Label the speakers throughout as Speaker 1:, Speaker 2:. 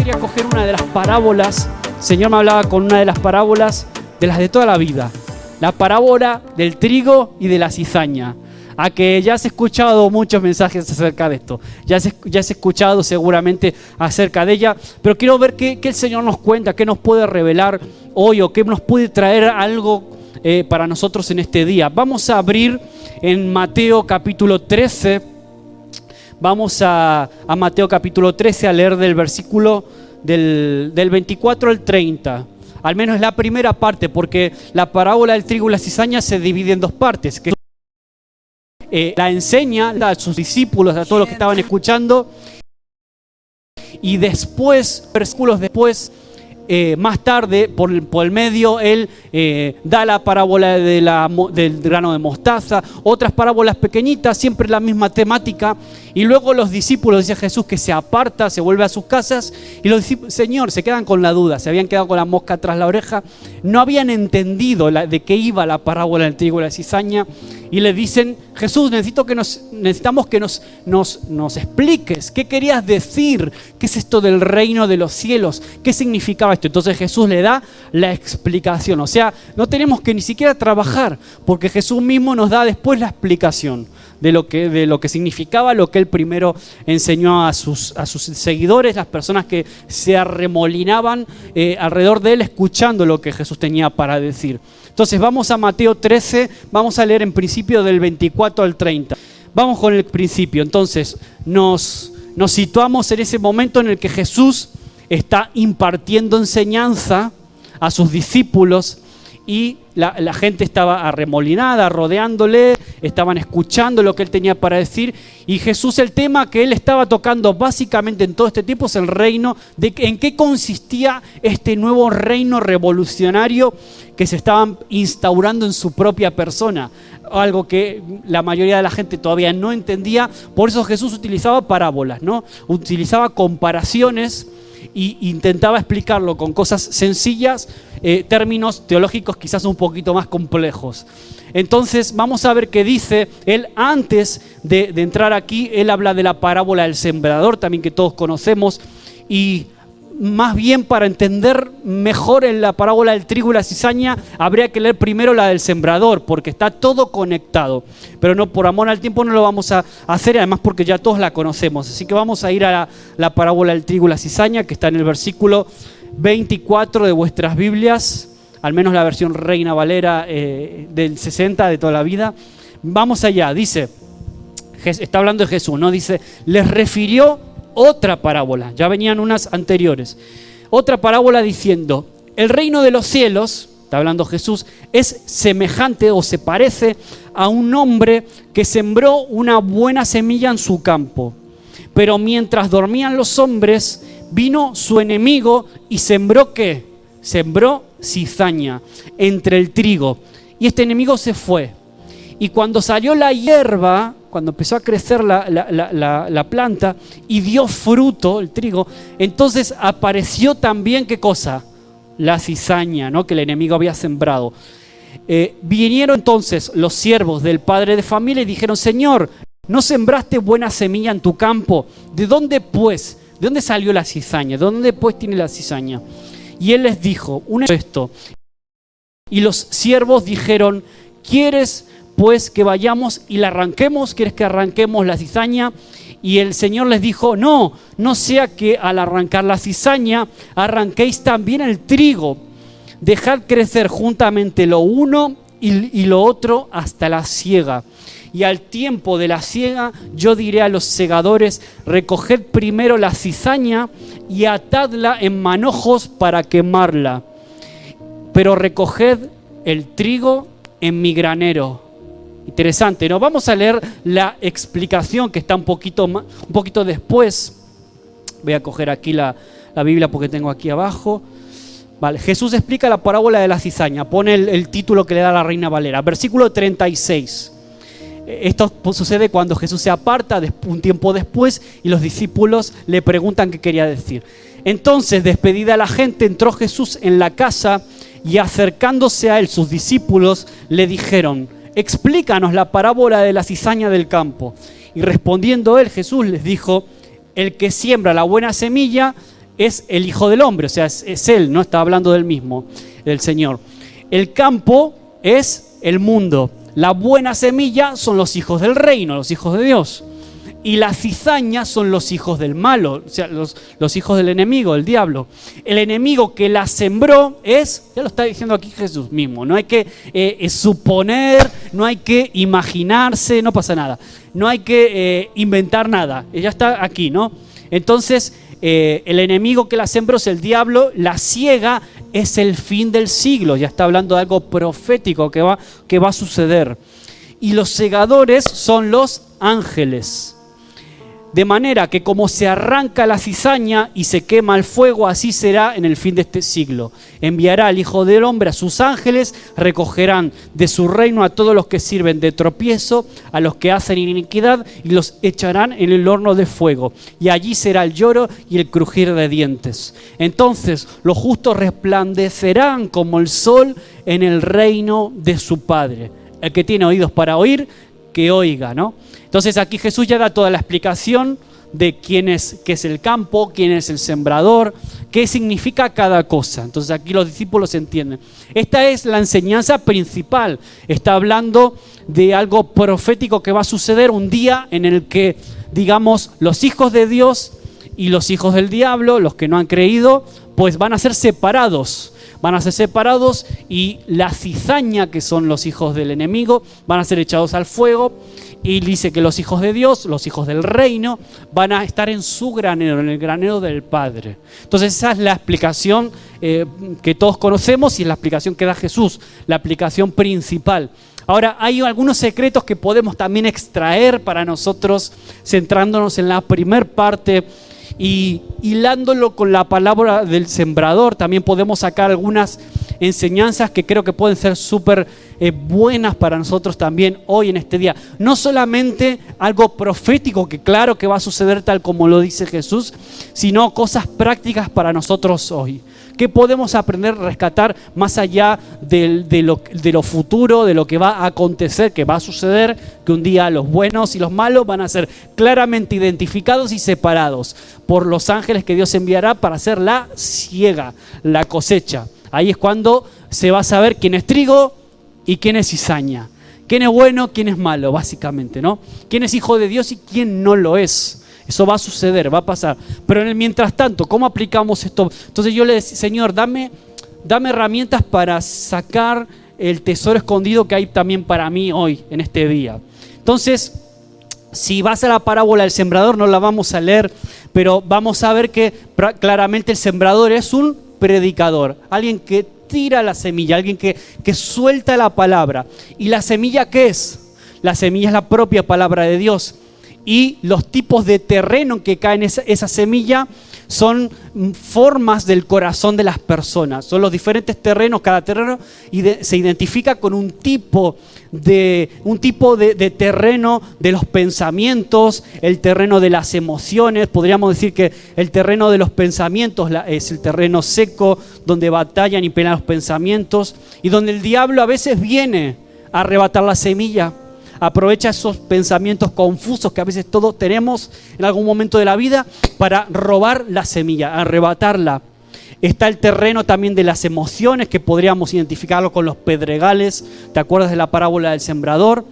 Speaker 1: quería coger una de las parábolas. El Señor me hablaba con una de las parábolas de las de toda la vida. La parábola del trigo y de la cizaña. A que ya has escuchado muchos mensajes acerca de esto. Ya has escuchado seguramente acerca de ella. Pero quiero ver qué el Señor nos cuenta, qué nos puede revelar hoy o qué nos puede traer algo para nosotros en este día. Vamos a abrir en Mateo capítulo 13. Vamos a Mateo capítulo 13 a leer del versículo del 24 al 30. Al menos la primera parte, porque la parábola del trigo y la cizaña se divide en dos partes. Que la enseña a sus discípulos, a todos los que estaban escuchando, y después, versículos después, más tarde, por el medio, él da la parábola del grano de mostaza, otras parábolas pequeñitas, siempre la misma temática, y luego los discípulos, dice Jesús, que se aparta, se vuelve a sus casas, y los discípulos, Señor, se quedan con la duda, se habían quedado con la mosca tras la oreja, no habían entendido de qué iba la parábola del trigo y la cizaña, y le dicen, Jesús, necesitamos que nos expliques, ¿qué querías decir? ¿Qué es esto del reino de los cielos? ¿Qué significaba esto? Entonces Jesús le da la explicación, o sea, no tenemos que ni siquiera trabajar, porque Jesús mismo nos da después la explicación de lo que significaba lo que él primero enseñó a sus seguidores, las personas que se arremolinaban alrededor de él escuchando lo que Jesús tenía para decir. Entonces vamos a Mateo 13, vamos a leer en principio del 24 al 30. Vamos con el principio. Entonces nos situamos en ese momento en el que Jesús está impartiendo enseñanza a sus discípulos y la gente estaba arremolinada, rodeándole, estaban escuchando lo que él tenía para decir, y Jesús, el tema que él estaba tocando básicamente en todo este tiempo es el reino, en qué consistía este nuevo reino revolucionario que se estaban instaurando en su propia persona, algo que la mayoría de la gente todavía no entendía. Por eso Jesús utilizaba parábolas, ¿no? Utilizaba comparaciones e intentaba explicarlo con cosas sencillas, términos teológicos quizás un poquito más complejos. Entonces vamos a ver qué dice él antes de entrar aquí. Él habla de la parábola del sembrador, también que todos conocemos, y más bien para entender mejor en la parábola del trigo y la cizaña habría que leer primero la del sembrador, porque está todo conectado, pero no, por amor al tiempo no lo vamos a hacer, además porque ya todos la conocemos. Así que vamos a ir a la parábola del trigo y la cizaña, que está en el versículo 24 de vuestras Biblias, al menos la versión Reina Valera del 60 de toda la vida. Vamos allá. Dice, está hablando de Jesús, ¿no? Dice, les refirió otra parábola, ya venían unas anteriores, otra parábola diciendo, el reino de los cielos, está hablando Jesús, es semejante o se parece a un hombre que sembró una buena semilla en su campo, pero mientras dormían los hombres, vino su enemigo y sembró ¿qué? Sembró cizaña entre el trigo, y este enemigo se fue, y cuando salió la hierba, cuando empezó a crecer la planta y dio fruto, el trigo, entonces apareció también, ¿qué cosa? La cizaña, ¿no? Que el enemigo había sembrado. Vinieron entonces los siervos del padre de familia y dijeron, Señor, ¿no sembraste buena semilla en tu campo? ¿De dónde pues? ¿De dónde salió la cizaña? ¿De dónde pues tiene la cizaña? Y él les dijo, esto. Y los siervos dijeron, ¿quieres pues que vayamos y la arranquemos? ¿Quieres que arranquemos la cizaña? Y el Señor les dijo, no sea que al arrancar la cizaña arranquéis también el trigo. Dejad crecer juntamente lo uno y lo otro hasta la siega. Y al tiempo de la siega yo diré a los segadores, recoged primero la cizaña y atadla en manojos para quemarla, pero recoged el trigo en mi granero. Interesante, ¿no? Vamos a leer la explicación que está un poquito después. Voy a coger aquí la Biblia porque tengo aquí abajo. Vale, Jesús explica la parábola de la cizaña. Pone el título que le da la Reina Valera. Versículo 36. Esto sucede cuando Jesús se aparta un tiempo después y los discípulos le preguntan qué quería decir. Entonces, despedida la gente, entró Jesús en la casa y acercándose a él sus discípulos le dijeron, explícanos la parábola de la cizaña del campo. Y respondiendo él, Jesús les dijo, el que siembra la buena semilla es el Hijo del Hombre, o sea, es Él, no está hablando del mismo, del Señor. El campo es el mundo. La buena semilla son los hijos del reino, los hijos de Dios. Y la cizaña son los hijos del malo, o sea, los hijos del enemigo, del diablo. El enemigo que la sembró es, ya lo está diciendo aquí Jesús mismo, no hay que suponer, no hay que imaginarse, no pasa nada. No hay que inventar nada, ya está aquí, ¿no? Entonces, el enemigo que la sembró es el diablo, la ciega es el fin del siglo, ya está hablando de algo profético que va a suceder. Y los segadores son los ángeles. De manera que como se arranca la cizaña y se quema el fuego, así será en el fin de este siglo. Enviará al Hijo del Hombre a sus ángeles, recogerán de su reino a todos los que sirven de tropiezo, a los que hacen iniquidad, y los echarán en el horno de fuego. Y allí será el lloro y el crujir de dientes. Entonces los justos resplandecerán como el sol en el reino de su Padre. El que tiene oídos para oír, que oiga, ¿no? Entonces aquí Jesús ya da toda la explicación de qué es el campo, quién es el sembrador, qué significa cada cosa. Entonces aquí los discípulos entienden. Esta es la enseñanza principal. Está hablando de algo profético que va a suceder un día en el que, digamos, los hijos de Dios y los hijos del diablo, los que no han creído, pues van a ser separados. Van a ser separados y la cizaña, que son los hijos del enemigo, van a ser echados al fuego. Y dice que los hijos de Dios, los hijos del reino, van a estar en su granero, en el granero del Padre. Entonces esa es la explicación que todos conocemos y es la explicación que da Jesús, la explicación principal. Ahora, hay algunos secretos que podemos también extraer para nosotros, centrándonos en la primer parte y hilándolo con la palabra del sembrador. También podemos sacar algunas enseñanzas que creo que pueden ser súper buenas para nosotros también hoy en este día. No solamente algo profético que claro que va a suceder tal como lo dice Jesús, sino cosas prácticas para nosotros hoy. ¿Qué podemos aprender, rescatar más allá de lo futuro, de lo que va a acontecer, que va a suceder, que un día los buenos y los malos van a ser claramente identificados y separados por los ángeles que Dios enviará para hacer la siega, la cosecha? Ahí es cuando se va a saber quién es trigo y quién es cizaña, quién es bueno, quién es malo, básicamente, ¿no? Quién es hijo de Dios y quién no lo es. Eso va a suceder, va a pasar. Pero en el mientras tanto, ¿cómo aplicamos esto? Entonces yo le decía, Señor, dame herramientas para sacar el tesoro escondido que hay también para mí hoy, en este día. Entonces, si vas a la parábola del sembrador, no la vamos a leer, pero vamos a ver que claramente el sembrador es un predicador, alguien que tira la semilla, alguien que suelta la palabra. ¿Y la semilla qué es? La semilla es la propia palabra de Dios. Y los tipos de terreno que caen esa semilla son formas del corazón de las personas. Son los diferentes terrenos, cada terreno se identifica con un tipo de terreno de los pensamientos, el terreno de las emociones. Podríamos decir que el terreno de los pensamientos es el terreno seco, donde batallan y pelean los pensamientos, y donde el diablo a veces viene a arrebatar la semilla. Aprovecha esos pensamientos confusos que a veces todos tenemos en algún momento de la vida para robar la semilla, arrebatarla. Está el terreno también de las emociones, que podríamos identificarlo con los pedregales. ¿Te acuerdas de la parábola del sembrador?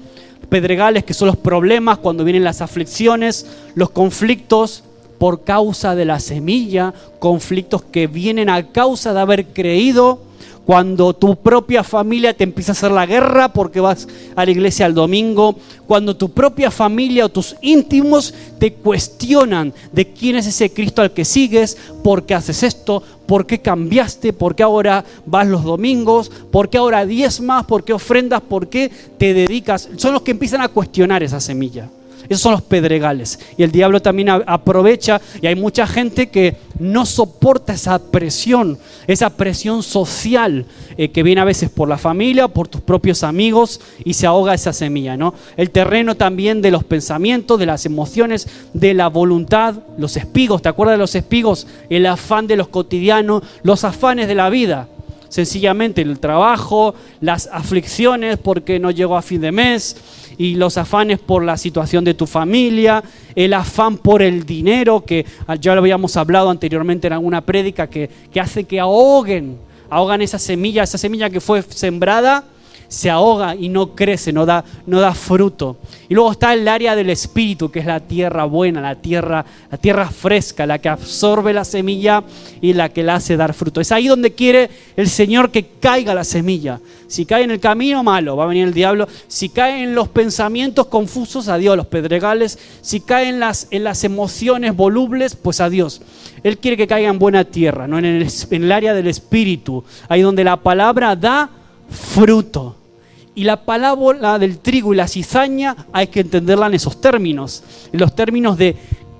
Speaker 1: Pedregales, que son los problemas cuando vienen las aflicciones, los conflictos por causa de la semilla, conflictos que vienen a causa de haber creído. Cuando tu propia familia te empieza a hacer la guerra porque vas a la iglesia el domingo, cuando tu propia familia o tus íntimos te cuestionan de quién es ese Cristo al que sigues, por qué haces esto, por qué cambiaste, por qué ahora vas los domingos, por qué ahora diezmas, por qué ofrendas, por qué te dedicas. Son los que empiezan a cuestionar esa semilla. Esos son los pedregales. Y el diablo también aprovecha, y hay mucha gente que no soporta esa presión social que viene a veces por la familia, por tus propios amigos, y se ahoga esa semilla, ¿no? El terreno también de los pensamientos, de las emociones, de la voluntad, los espigos. ¿Te acuerdas de los espigos? El afán de los cotidianos, los afanes de la vida. sencillamente el trabajo, las aflicciones porque no llegó a fin de mes y los afanes por la situación de tu familia, el afán por el dinero, que ya lo habíamos hablado anteriormente en alguna prédica, que hace que ahogan esa semilla que fue sembrada, se ahoga y no crece, no da fruto. Y luego está el área del espíritu, que es la tierra buena, la tierra fresca, la que absorbe la semilla y la que la hace dar fruto. Es ahí donde quiere el Señor que caiga la semilla. Si cae en el camino, malo, va a venir el diablo. Si cae en los pensamientos confusos, adiós, los pedregales. Si cae en las emociones volubles, pues adiós. Él quiere que caiga en buena tierra, ¿no? en el área del espíritu, ahí donde la palabra da fruto. Y la parábola del trigo y la cizaña hay que entenderla en esos términos, en los términos de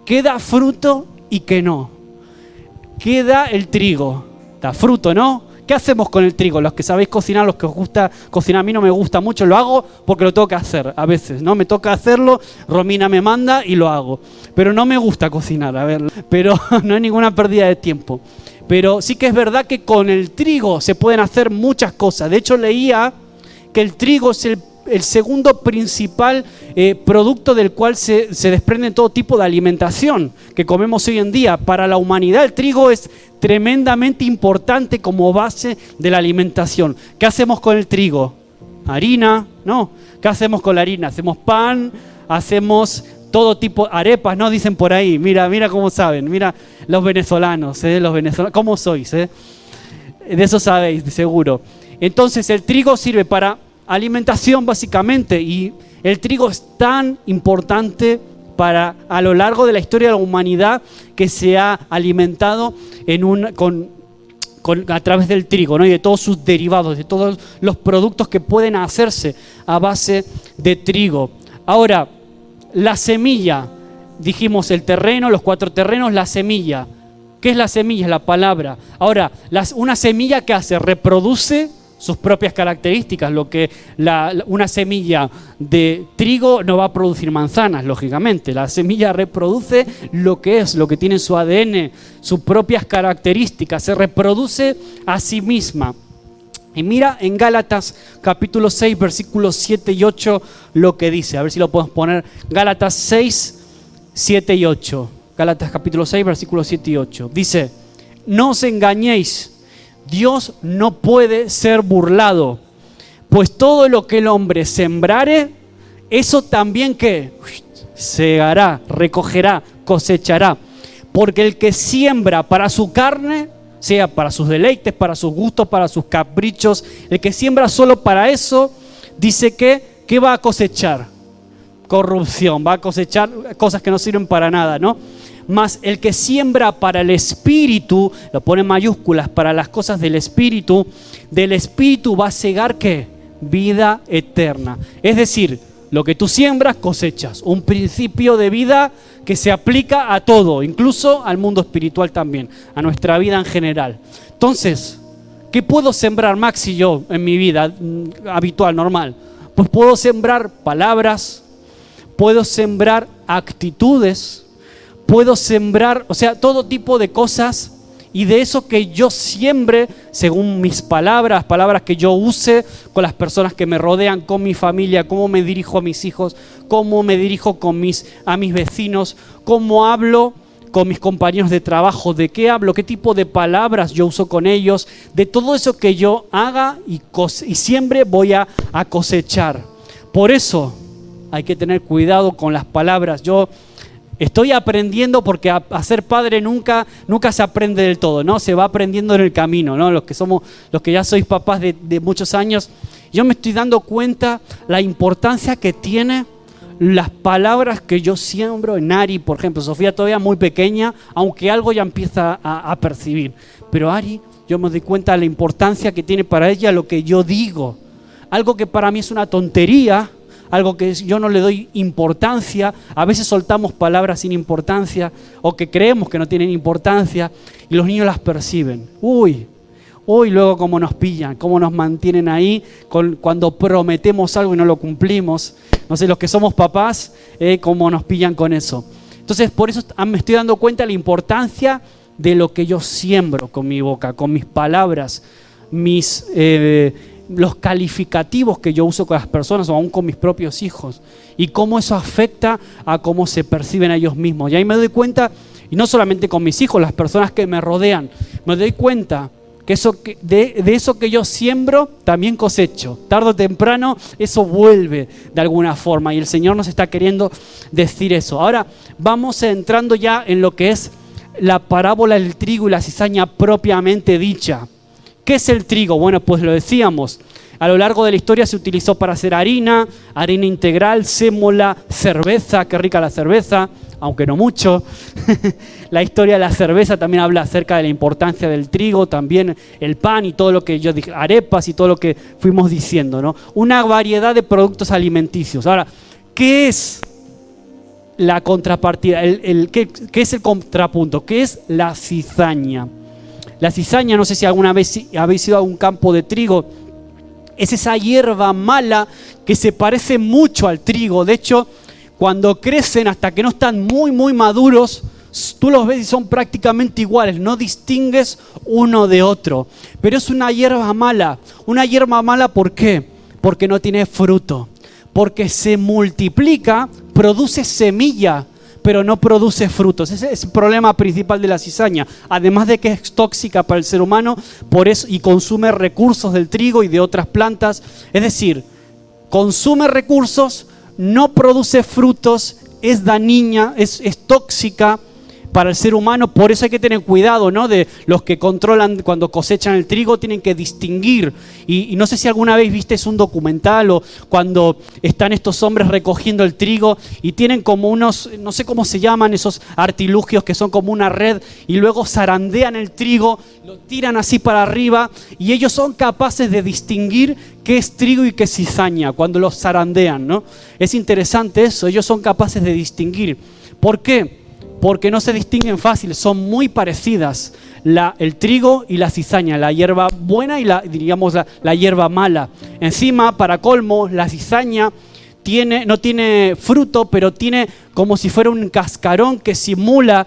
Speaker 1: qué da fruto y qué no. ¿Qué da el trigo? Da fruto, ¿no? ¿Qué hacemos con el trigo? Los que sabéis cocinar, los que os gusta cocinar, a mí no me gusta mucho, lo hago porque lo tengo que hacer a veces, ¿no? Me toca hacerlo, Romina me manda y lo hago. Pero no me gusta cocinar, pero no hay ninguna pérdida de tiempo. Pero sí que es verdad que con el trigo se pueden hacer muchas cosas. De hecho, leía que el trigo es el segundo principal producto del cual se desprende todo tipo de alimentación que comemos hoy en día. Para la humanidad el trigo es tremendamente importante como base de la alimentación. ¿Qué hacemos con el trigo? Harina, ¿no? ¿Qué hacemos con la harina? Hacemos pan, hacemos todo tipo, arepas, ¿no? Dicen por ahí, mira cómo saben, mira los venezolanos, ¿cómo sois? De eso sabéis, de seguro. Entonces el trigo sirve para alimentación básicamente, y el trigo es tan importante a lo largo de la historia de la humanidad que se ha alimentado a través del trigo, ¿no? Y de todos sus derivados, de todos los productos que pueden hacerse a base de trigo. Ahora, la semilla, dijimos el terreno, los 4 terrenos, la semilla. ¿Qué es la semilla? Es la palabra. Ahora, una semilla, ¿qué hace? Reproduce sus propias características. Lo que una semilla de trigo no va a producir manzanas, lógicamente. La semilla reproduce lo que tiene su ADN, sus propias características, se reproduce a sí misma. Y mira en Gálatas capítulo 6, versículos 7 y 8 lo que dice. A ver si lo podemos poner. Gálatas 6, 7 y 8. Gálatas capítulo 6, versículos 7 y 8. Dice: no os engañéis, Dios no puede ser burlado, pues todo lo que el hombre sembrare, eso también que segará, recogerá, cosechará. Porque el que siembra para su carne, sea para sus deleites, para sus gustos, para sus caprichos, el que siembra solo para eso, dice que va a cosechar corrupción, va a cosechar cosas que no sirven para nada, ¿no? Mas el que siembra para el espíritu, lo pone en mayúsculas, para las cosas del espíritu va a segar ¿qué? Vida eterna. Es decir, lo que tú siembras, cosechas. Un principio de vida que se aplica a todo, incluso al mundo espiritual también, a nuestra vida en general. Entonces, ¿qué puedo sembrar, Max y yo, en mi vida habitual, normal? Pues puedo sembrar palabras, puedo sembrar actitudes, puedo sembrar, todo tipo de cosas, y de eso que yo siembre, según mis palabras que yo use con las personas que me rodean, con mi familia, cómo me dirijo a mis hijos, cómo me dirijo a mis vecinos, cómo hablo con mis compañeros de trabajo, de qué hablo, qué tipo de palabras yo uso con ellos, de todo eso que yo haga y siembre voy a cosechar. Por eso hay que tener cuidado con las palabras. Yo estoy aprendiendo, porque a ser padre nunca se aprende del todo, ¿no? Se va aprendiendo en el camino, ¿no? Los que ya sois papás de muchos años, yo me estoy dando cuenta la importancia que tiene las palabras que yo siembro en Ari, por ejemplo. Sofía todavía muy pequeña, aunque algo ya empieza a percibir. Pero Ari, yo me doy cuenta de la importancia que tiene para ella lo que yo digo. Algo que para mí es una tontería, algo que yo no le doy importancia. A veces soltamos palabras sin importancia o que creemos que no tienen importancia y los niños las perciben. Uy, luego cómo nos pillan, cómo nos mantienen ahí cuando prometemos algo y no lo cumplimos. No sé, los que somos papás, cómo nos pillan con eso. Entonces, por eso me estoy dando cuenta de la importancia de lo que yo siembro con mi boca, con mis palabras. los calificativos que yo uso con las personas o aún con mis propios hijos, y cómo eso afecta a cómo se perciben a ellos mismos. Y ahí me doy cuenta, y no solamente con mis hijos, las personas que me rodean, me doy cuenta que de eso que yo siembro, también cosecho. Tarde o temprano eso vuelve de alguna forma, y el Señor nos está queriendo decir eso. Ahora vamos entrando ya en lo que es la parábola del trigo y la cizaña propiamente dicha. ¿Qué es el trigo? Bueno, pues lo decíamos, a lo largo de la historia se utilizó para hacer harina integral, sémola, cerveza, qué rica la cerveza, aunque no mucho. La historia de la cerveza también habla acerca de la importancia del trigo, también el pan y todo lo que yo dije, arepas y todo lo que fuimos diciendo, ¿no? Una variedad de productos alimenticios. Ahora, ¿qué es la contrapartida? ¿Qué es el contrapunto? ¿Qué es la cizaña? La cizaña, no sé si alguna vez habéis ido a un campo de trigo, es esa hierba mala que se parece mucho al trigo. De hecho, cuando crecen hasta que no están muy maduros, tú los ves y son prácticamente iguales, no distingues uno de otro. Pero es una hierba mala. Una hierba mala, ¿por qué? Porque no tiene fruto. Porque se multiplica, produce semilla, pero no produce frutos. Ese es el problema principal de la cizaña. Además de que es tóxica para el ser humano, por eso, y consume recursos del trigo y de otras plantas. Es decir, consume recursos, no produce frutos, es dañina, es tóxica para el ser humano. Por eso hay que tener cuidado, ¿no? De los que controlan cuando cosechan el trigo, tienen que distinguir. Y no sé si alguna vez viste un documental o cuando están estos hombres recogiendo el trigo y tienen como unos, no sé cómo se llaman esos artilugios que son como una red, y luego zarandean el trigo, lo tiran así para arriba, y ellos son capaces de distinguir qué es trigo y qué es cizaña cuando los zarandean, ¿no? Es interesante eso, ellos son capaces de distinguir. ¿Por qué? Porque no se distinguen fácil, son muy parecidas el trigo y la cizaña, la hierba buena y la hierba mala. Encima, para colmo, la cizaña no tiene fruto, pero tiene como si fuera un cascarón que simula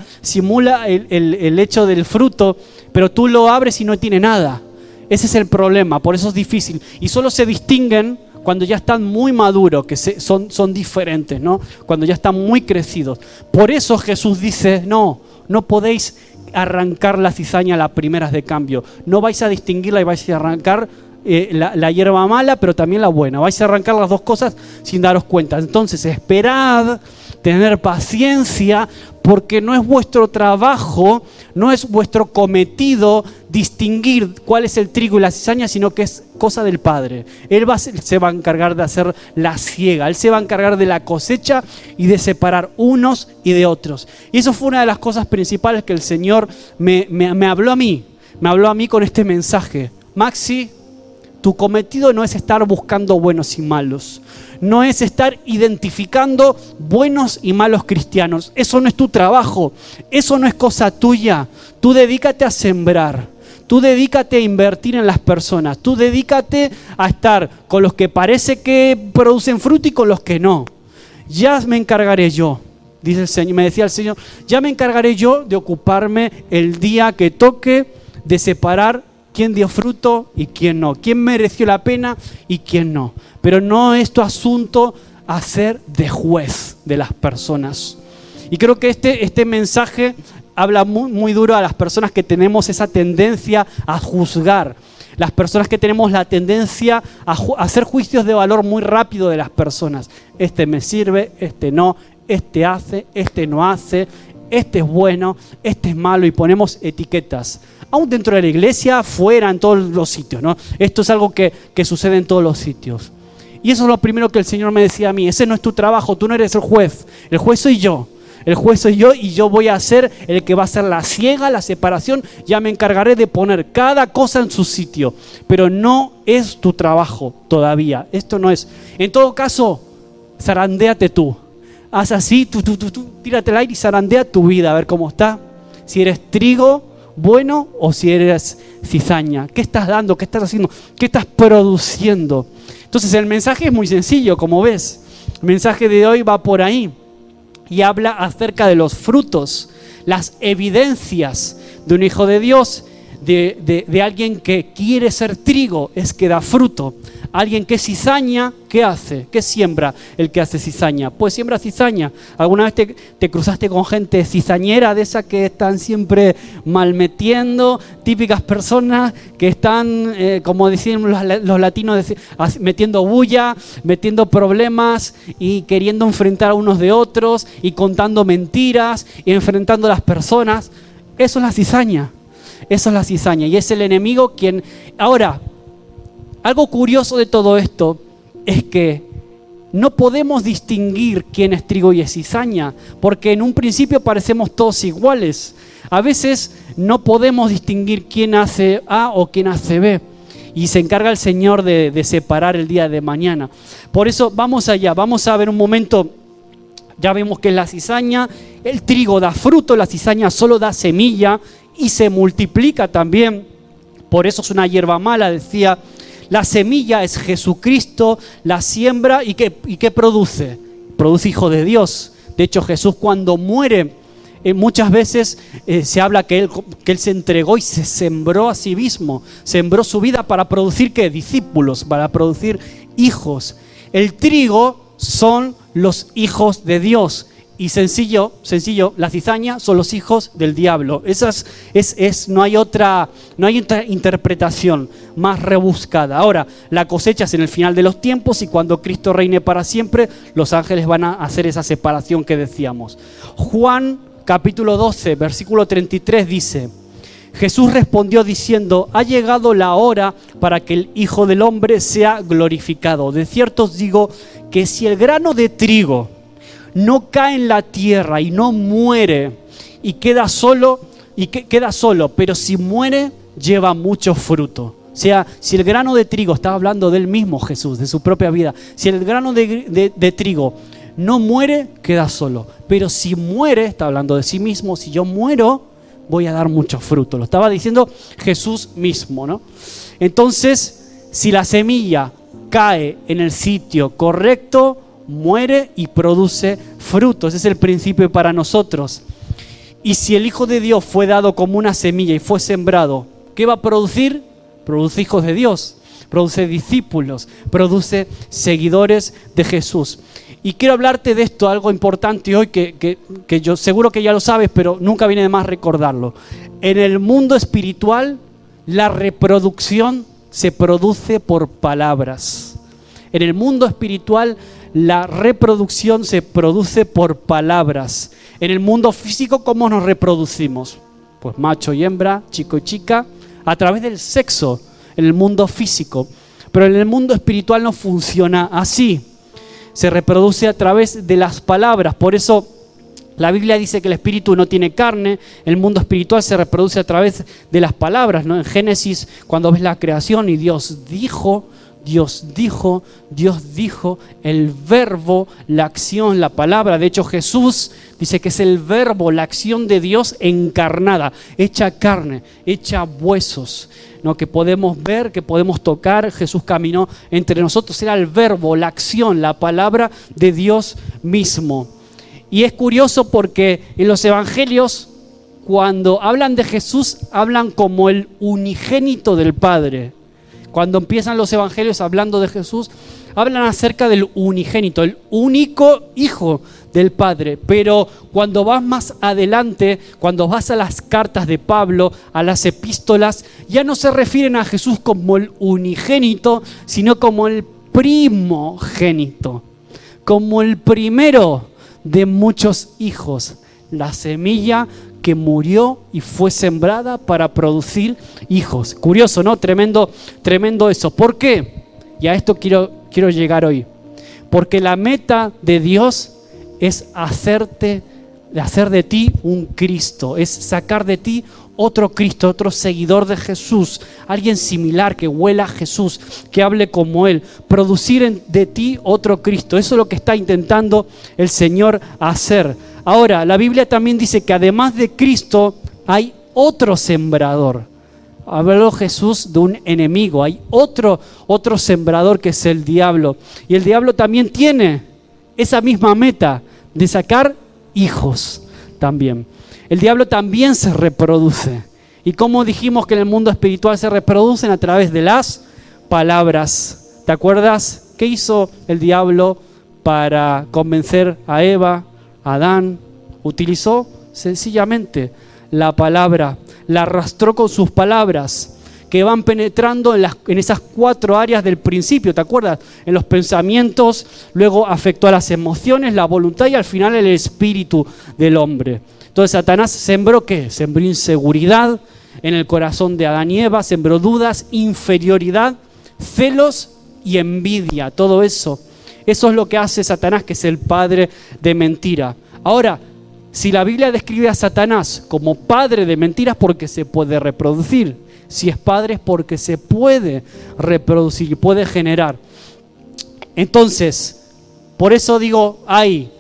Speaker 1: el hecho del fruto, pero tú lo abres y no tiene nada. Ese es el problema, por eso es difícil. Y solo se distinguen cuando ya están muy maduros, que son diferentes, ¿no? Cuando ya están muy crecidos. Por eso Jesús dice, no podéis arrancar la cizaña a las primeras de cambio. No vais a distinguirla y vais a arrancar la hierba mala, pero también la buena. Vais a arrancar las dos cosas sin daros cuenta. Entonces, esperad, tener paciencia, porque no es vuestro trabajo, no es vuestro cometido distinguir cuál es el trigo y la cizaña, sino que es cosa del Padre. Él se va a encargar de hacer la siega, Él se va a encargar de la cosecha y de separar unos y de otros. Y eso fue una de las cosas principales que el Señor me habló a mí con este mensaje. Maxi, tu cometido no es estar buscando buenos y malos. No es estar identificando buenos y malos cristianos. Eso no es tu trabajo. Eso no es cosa tuya. Tú dedícate a sembrar. Tú dedícate a invertir en las personas. Tú dedícate a estar con los que parece que producen fruto y con los que no. Ya me encargaré yo, dice el Señor. Me decía el Señor, ya me encargaré yo de ocuparme el día que toque de separar quién dio fruto y quién no, quién mereció la pena y quién no. Pero no es tu asunto hacer de juez de las personas. Y creo que este mensaje habla muy duro a las personas que tenemos esa tendencia a juzgar. Las personas que tenemos la tendencia a hacer juicios de valor muy rápido de las personas. Este me sirve, este no, este hace, este no hace, este es bueno, este es malo, y ponemos etiquetas. Aún dentro de la iglesia, fuera, en todos los sitios, ¿no? Esto es algo que sucede en todos los sitios. Y eso es lo primero que el Señor me decía a mí. Ese no es tu trabajo, tú no eres el juez. El juez soy yo. El juez soy yo, y yo voy a ser el que va a hacer la siega, la separación. Ya me encargaré de poner cada cosa en su sitio. Pero no es tu trabajo todavía. Esto no es. En todo caso, zarandéate tú. Haz así, tú, tírate al aire y zarandea tu vida, a ver cómo está. Si eres trigo bueno o si eres cizaña. ¿Qué estás dando? ¿Qué estás haciendo? ¿Qué estás produciendo? Entonces el mensaje es muy sencillo, como ves. El mensaje de hoy va por ahí y habla acerca de los frutos, las evidencias de un hijo de Dios, de alguien que quiere ser trigo es que da fruto. Alguien que es cizaña, ¿qué hace? ¿Qué siembra el que hace cizaña? Pues siembra cizaña. ¿Alguna vez te cruzaste con gente cizañera, de esas que están siempre malmetiendo? Típicas personas que están, como decían los latinos, metiendo bulla, metiendo problemas y queriendo enfrentar a unos de otros y contando mentiras y enfrentando a las personas. Eso es la cizaña. Eso es la cizaña y es el enemigo quien... Ahora, algo curioso de todo esto es que no podemos distinguir quién es trigo y es cizaña, porque en un principio parecemos todos iguales. A veces no podemos distinguir quién hace A o quién hace B, y se encarga el Señor de separar el día de mañana. Por eso vamos allá, vamos a ver un momento. Ya vemos que es la cizaña, el trigo da fruto, la cizaña solo da semilla y se multiplica también. Por eso es una hierba mala, decía. La semilla es Jesucristo, la siembra y ¿qué produce? Produce Hijo de Dios. De hecho, Jesús cuando muere, muchas veces se habla que él se entregó y se sembró a sí mismo. Sembró su vida para producir ¿qué? Discípulos, para producir hijos. El trigo son los hijos de Dios. Y sencillo, la cizaña son los hijos del diablo. No hay otra interpretación más rebuscada. Ahora, la cosecha es en el final de los tiempos y cuando Cristo reine para siempre, los ángeles van a hacer esa separación que decíamos. Juan capítulo 12, versículo 33 dice: Jesús respondió diciendo: ha llegado la hora para que el Hijo del Hombre sea glorificado. De cierto os digo que si el grano de trigo no cae en la tierra y no muere y queda solo, pero si muere lleva mucho fruto. O sea, si el grano de trigo, estaba hablando del mismo Jesús, de su propia vida, si el grano de trigo no muere, queda solo, pero si muere, está hablando de sí mismo, si yo muero, voy a dar mucho fruto. Lo estaba diciendo Jesús mismo, ¿no? Entonces, si la semilla cae en el sitio correcto, muere y produce frutos. Ese es el principio para nosotros. Y si el Hijo de Dios fue dado como una semilla y fue sembrado, ¿qué va a producir? Produce hijos de Dios, produce discípulos, produce seguidores de Jesús. Y quiero hablarte de esto, algo importante hoy que yo seguro que ya lo sabes, pero nunca viene de más recordarlo. En el mundo espiritual, la reproducción se produce por palabras. En el mundo espiritual, la reproducción se produce por palabras. En el mundo físico, ¿cómo nos reproducimos? Pues macho y hembra, chico y chica, a través del sexo, en el mundo físico. Pero en el mundo espiritual no funciona así. Se reproduce a través de las palabras. Por eso la Biblia dice que el espíritu no tiene carne. El mundo espiritual se reproduce a través de las palabras, ¿no? En Génesis, cuando ves la creación y Dios dijo, el verbo, la acción, la palabra. De hecho, Jesús dice que es el verbo, la acción de Dios encarnada, hecha carne, hecha huesos, ¿no? Que podemos ver, que podemos tocar. Jesús caminó entre nosotros, era el verbo, la acción, la palabra de Dios mismo. Y es curioso porque en los evangelios, cuando hablan de Jesús, hablan como el unigénito del Padre. Cuando empiezan los evangelios hablando de Jesús, hablan acerca del unigénito, el único hijo del Padre. Pero cuando vas más adelante, cuando vas a las cartas de Pablo, a las epístolas, ya no se refieren a Jesús como el unigénito, sino como el primogénito, como el primero de muchos hijos, la semilla que murió y fue sembrada para producir hijos. Curioso, ¿no? Tremendo eso. ¿Por qué? Y a esto quiero llegar hoy. Porque la meta de Dios es hacer de ti un Cristo, es sacar de ti otro Cristo, otro seguidor de Jesús, alguien similar, que huela a Jesús, que hable como Él, producir de ti otro Cristo. Eso es lo que está intentando el Señor hacer. Ahora, la Biblia también dice que además de Cristo hay otro sembrador. Habló Jesús de un enemigo, hay otro sembrador que es el diablo. Y el diablo también tiene esa misma meta de sacar hijos también. El diablo también se reproduce Y como dijimos que en el mundo espiritual se reproducen a través de las palabras. ¿Te acuerdas? ¿Qué hizo el diablo para convencer a Eva, a Adán? Utilizó sencillamente la palabra, la arrastró con sus palabras, que van penetrando en esas 4 áreas del principio, ¿te acuerdas? En los pensamientos, luego afectó a las emociones, la voluntad y al final el espíritu del hombre. Entonces Satanás sembró ¿qué? Sembró inseguridad en el corazón de Adán y Eva, sembró dudas, inferioridad, celos y envidia, todo eso. Eso es lo que hace Satanás, que es el padre de mentira. Ahora, si la Biblia describe a Satanás como padre de mentiras, porque se puede reproducir. Si es padre es porque se puede reproducir y puede generar. Entonces, por eso digo, hay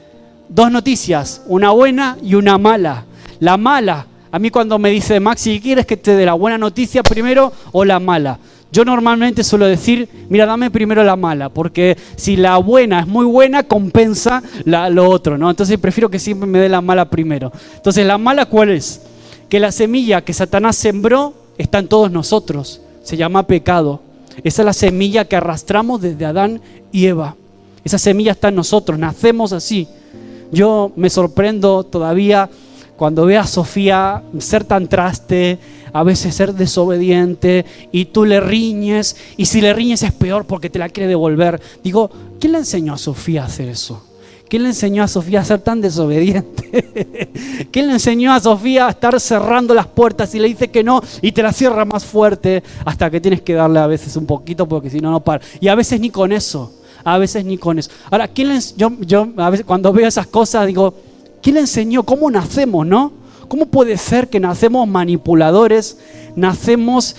Speaker 1: 2 noticias, una buena y una mala. La mala, a mí cuando me dice Maxi, ¿quieres que te dé la buena noticia primero o la mala? Yo normalmente suelo decir, mira, dame primero la mala, porque si la buena es muy buena, compensa lo otro, ¿no? Entonces prefiero que siempre me dé la mala primero. Entonces, ¿la mala cuál es? Que la semilla que Satanás sembró está en todos nosotros, se llama pecado. Esa es la semilla que arrastramos desde Adán y Eva. Esa semilla está en nosotros, nacemos así. Yo me sorprendo todavía cuando veo a Sofía ser tan traste, a veces ser desobediente, y tú le riñes, y si le riñes es peor porque te la quiere devolver. Digo, ¿quién le enseñó a Sofía a hacer eso? ¿Quién le enseñó a Sofía a ser tan desobediente? ¿Quién le enseñó a Sofía a estar cerrando las puertas y le dice que no y te la cierra más fuerte hasta que tienes que darle a veces un poquito porque si no, no para? Y a veces ni con eso, Ahora, yo a veces cuando veo esas cosas digo, ¿quién le enseñó? ¿Cómo nacemos, no? ¿Cómo puede ser que nacemos manipuladores? Nacemos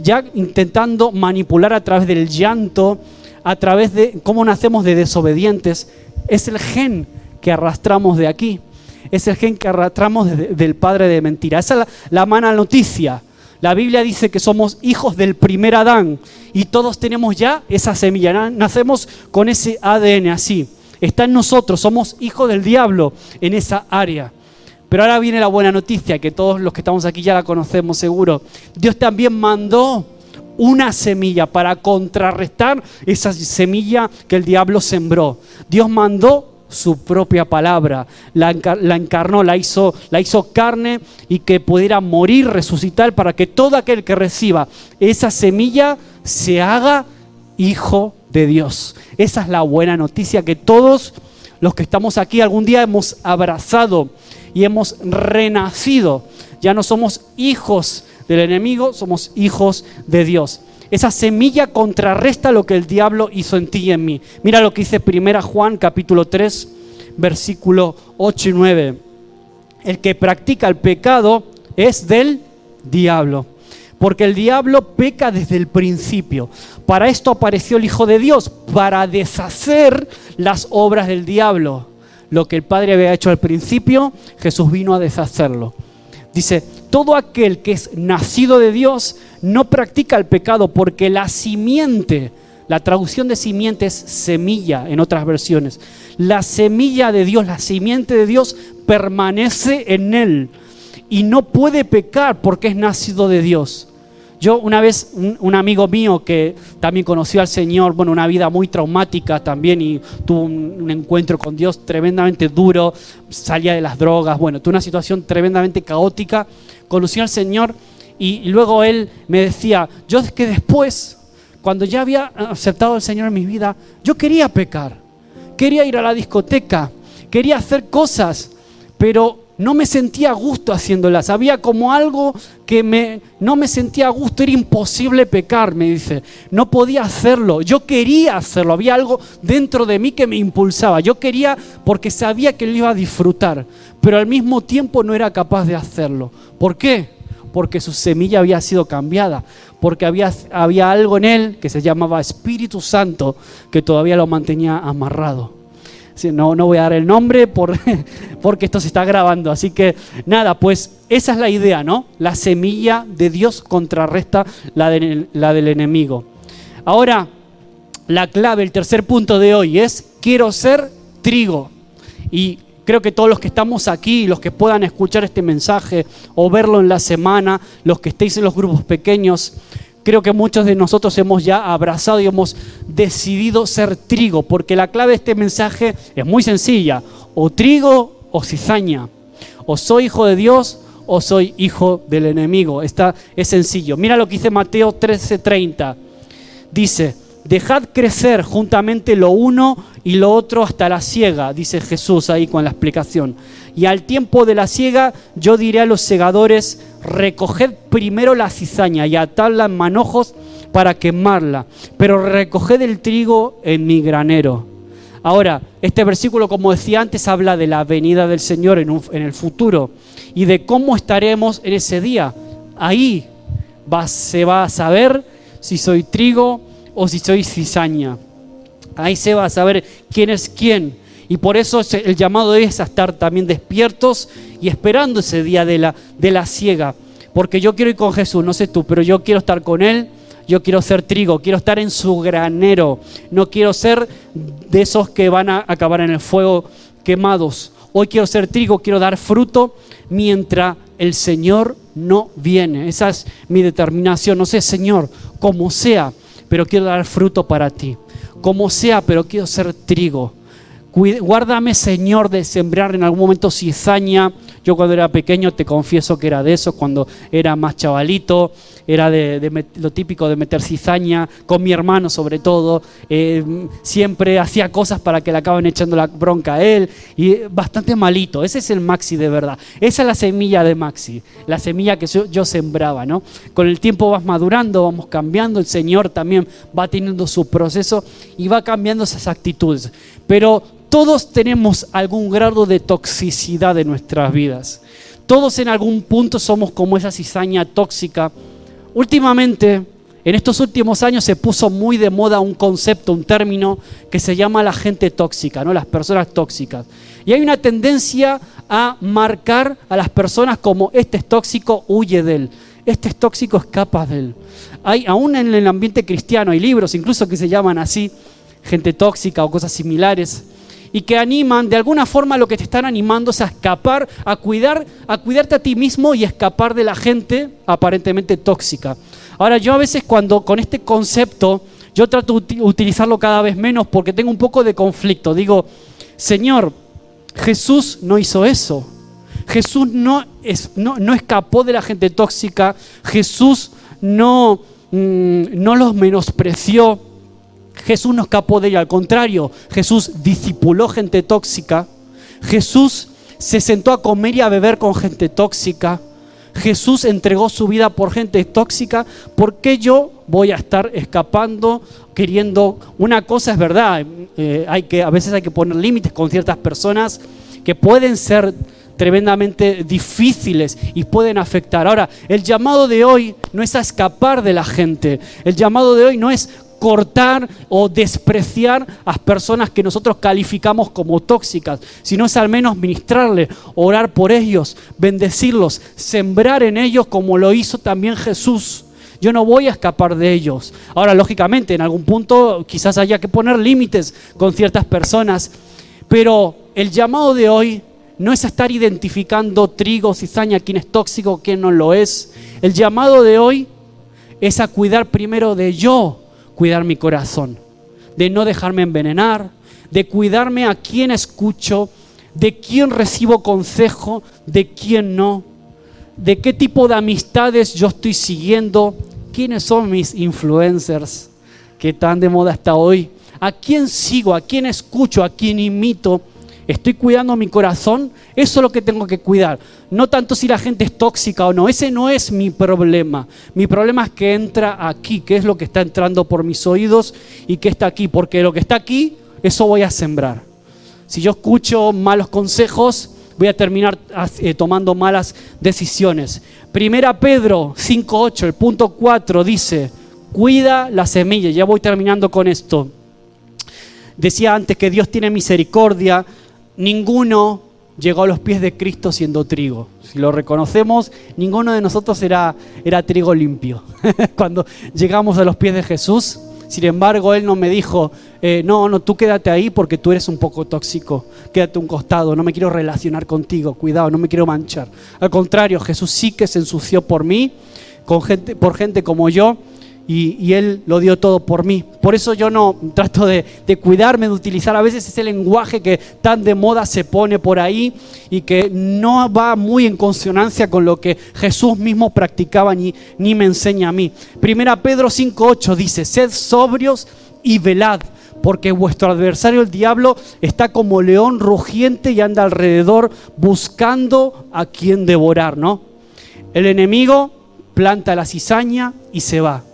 Speaker 1: ya intentando manipular a través del llanto, a través de cómo nacemos de desobedientes. Es el gen que arrastramos de aquí. Es el gen que arrastramos del padre de mentira. Esa es la mala noticia. La Biblia dice que somos hijos del primer Adán y todos tenemos ya esa semilla. Nacemos con ese ADN así. Está en nosotros, somos hijos del diablo en esa área. Pero ahora viene la buena noticia, que todos los que estamos aquí ya la conocemos seguro. Dios también mandó una semilla para contrarrestar esa semilla que el diablo sembró. Dios mandó su propia palabra, la encarnó, la hizo carne y que pudiera morir, resucitar, para que todo aquel que reciba esa semilla se haga hijo de Dios. Esa es la buena noticia que todos los que estamos aquí algún día hemos abrazado y hemos renacido. Ya no somos hijos del enemigo, somos hijos de Dios. Esa semilla contrarresta lo que el diablo hizo en ti y en mí. Mira lo que dice 1 Juan capítulo 3, versículo 8 y 9. El que practica el pecado es del diablo, porque el diablo peca desde el principio. Para esto apareció el Hijo de Dios, para deshacer las obras del diablo. Lo que el Padre había hecho al principio, Jesús vino a deshacerlo. Dice, todo aquel que es nacido de Dios no practica el pecado, porque la simiente, la traducción de simiente es semilla en otras versiones. La semilla de Dios, la simiente de Dios permanece en él y no puede pecar porque es nacido de Dios. Yo una vez, un amigo mío que también conoció al Señor, bueno, una vida muy traumática también, y tuvo un encuentro con Dios tremendamente duro, salía de las drogas, bueno, tuvo una situación tremendamente caótica, conoció al Señor y luego él me decía, yo es que después, cuando ya había aceptado al Señor en mi vida, yo quería pecar, quería ir a la discoteca, quería hacer cosas, pero no me sentía a gusto haciéndolas. Había como algo que no me sentía a gusto. Era imposible pecar, me dice. No podía hacerlo. Yo quería hacerlo. Había algo dentro de mí que me impulsaba. Yo quería porque sabía que lo iba a disfrutar. Pero al mismo tiempo no era capaz de hacerlo. ¿Por qué? Porque su semilla había sido cambiada. Porque había algo en él que se llamaba Espíritu Santo que todavía lo mantenía amarrado. No voy a dar el nombre porque esto se está grabando. Así que nada, pues esa es la idea, ¿no? La semilla de Dios contrarresta la del enemigo. Ahora, la clave, el tercer punto de hoy es: quiero ser trigo. Y Creo que todos los que estamos aquí, los que puedan escuchar este mensaje o verlo en la semana, los que estéis en los grupos pequeños, creo que muchos de nosotros hemos ya abrazado y hemos decidido ser trigo, porque la clave de este mensaje es muy sencilla: o trigo o cizaña, o soy hijo de Dios o soy hijo del enemigo. Es sencillo. Mira lo que dice Mateo 13:30. Dice: dejad crecer juntamente lo uno y lo otro hasta la siega, dice Jesús ahí con la explicación. Y al tiempo de la siega yo diré a los segadores: recoged primero la cizaña y atadla en manojos para quemarla, pero recoged el trigo en mi granero. Ahora, este versículo, como decía antes, habla de la venida del Señor en el futuro y de cómo estaremos en ese día. Ahí se va a saber si soy trigo o si soy cizaña. Ahí se va a saber quién es quién. Y por eso el llamado es a estar también despiertos y esperando ese día de la siega. Porque yo quiero ir con Jesús, no sé tú, pero yo quiero estar con Él. Yo quiero ser trigo, quiero estar en su granero. No quiero ser de esos que van a acabar en el fuego quemados. Hoy quiero ser trigo, quiero dar fruto mientras el Señor no viene. Esa es mi determinación. No sé, Señor, como sea, pero quiero dar fruto para ti. Como sea, pero quiero ser trigo. Guárdame, Señor, de sembrar en algún momento cizaña. Yo cuando era pequeño te confieso que era de eso, cuando era más chavalito, era de lo típico de meter cizaña, con mi hermano sobre todo. Siempre hacía cosas para que le acaben echando la bronca a él, y bastante malito. Ese es el Maxi de verdad. Esa es la semilla de Maxi, la semilla que yo sembraba, ¿no? Con el tiempo vas madurando, vamos cambiando, el Señor también va teniendo su proceso y va cambiando esas actitudes. Pero todos tenemos algún grado de toxicidad en nuestras vidas. Todos en algún punto somos como esa cizaña tóxica. Últimamente, en estos últimos años se puso muy de moda un concepto, un término que se llama la gente tóxica, ¿no? Las personas tóxicas. Y hay una tendencia a marcar a las personas como: este es tóxico, huye de él. Este es tóxico, escapa de él. Aún en el ambiente cristiano hay libros incluso que se llaman así, gente tóxica o cosas similares, y que animan, de alguna forma lo que te están animando es a escapar, a cuidarte a ti mismo y a escapar de la gente aparentemente tóxica. Ahora, yo a veces con este concepto, yo trato de utilizarlo cada vez menos porque tengo un poco de conflicto. Digo: Señor, Jesús no hizo eso. Jesús no escapó de la gente tóxica. Jesús no los menospreció. Jesús no escapó de ella, al contrario, Jesús discipuló gente tóxica. Jesús se sentó a comer y a beber con gente tóxica. Jesús entregó su vida por gente tóxica. ¿Por qué yo voy a estar escapando, queriendo? Una cosa es verdad, a veces hay que poner límites con ciertas personas que pueden ser tremendamente difíciles y pueden afectar. Ahora, el llamado de hoy no es a escapar de la gente. El llamado de hoy no es cortar o despreciar a las personas que nosotros calificamos como tóxicas, sino es al menos ministrarles, orar por ellos, bendecirlos, sembrar en ellos como lo hizo también Jesús. Yo no voy a escapar de ellos. Ahora, lógicamente, en algún punto quizás haya que poner límites con ciertas personas, pero el llamado de hoy no es a estar identificando trigo, cizaña, quién es tóxico, quién no lo es. El llamado de hoy es a cuidar primero de cuidar mi corazón, de no dejarme envenenar, de cuidarme a quién escucho, de quién recibo consejo, de quién no, de qué tipo de amistades yo estoy siguiendo, quiénes son mis influencers que están de moda hasta hoy, a quién sigo, a quién escucho, a quién imito. ¿Estoy cuidando mi corazón? Eso es lo que tengo que cuidar. No tanto si la gente es tóxica o no. Ese no es mi problema. Mi problema es que entra aquí, que es lo que está entrando por mis oídos y que está aquí. Porque lo que está aquí, eso voy a sembrar. Si yo escucho malos consejos, voy a terminar tomando malas decisiones. Primera Pedro 5:8, el punto 4 dice: cuida la semilla. Ya voy terminando con esto. Decía antes que Dios tiene misericordia. Ninguno llegó a los pies de Cristo siendo trigo. Si lo reconocemos, ninguno de nosotros era trigo limpio. Cuando llegamos a los pies de Jesús, Sin embargo, Él no me dijo, no, tú quédate ahí porque tú eres un poco tóxico. Quédate a un costado, no me quiero relacionar contigo, cuidado, no me quiero manchar. Al contrario, Jesús sí que se ensució por mí, por gente como yo, y Él lo dio todo por mí. Por eso yo no trato de cuidarme, de utilizar a veces ese lenguaje que tan de moda se pone por ahí y que no va muy en consonancia con lo que Jesús mismo practicaba ni me enseña a mí. Primera Pedro 5:8 dice, sed sobrios y velad, porque vuestro adversario el diablo está como león rugiente y anda alrededor buscando a quien devorar, ¿no? El enemigo planta la cizaña y se va.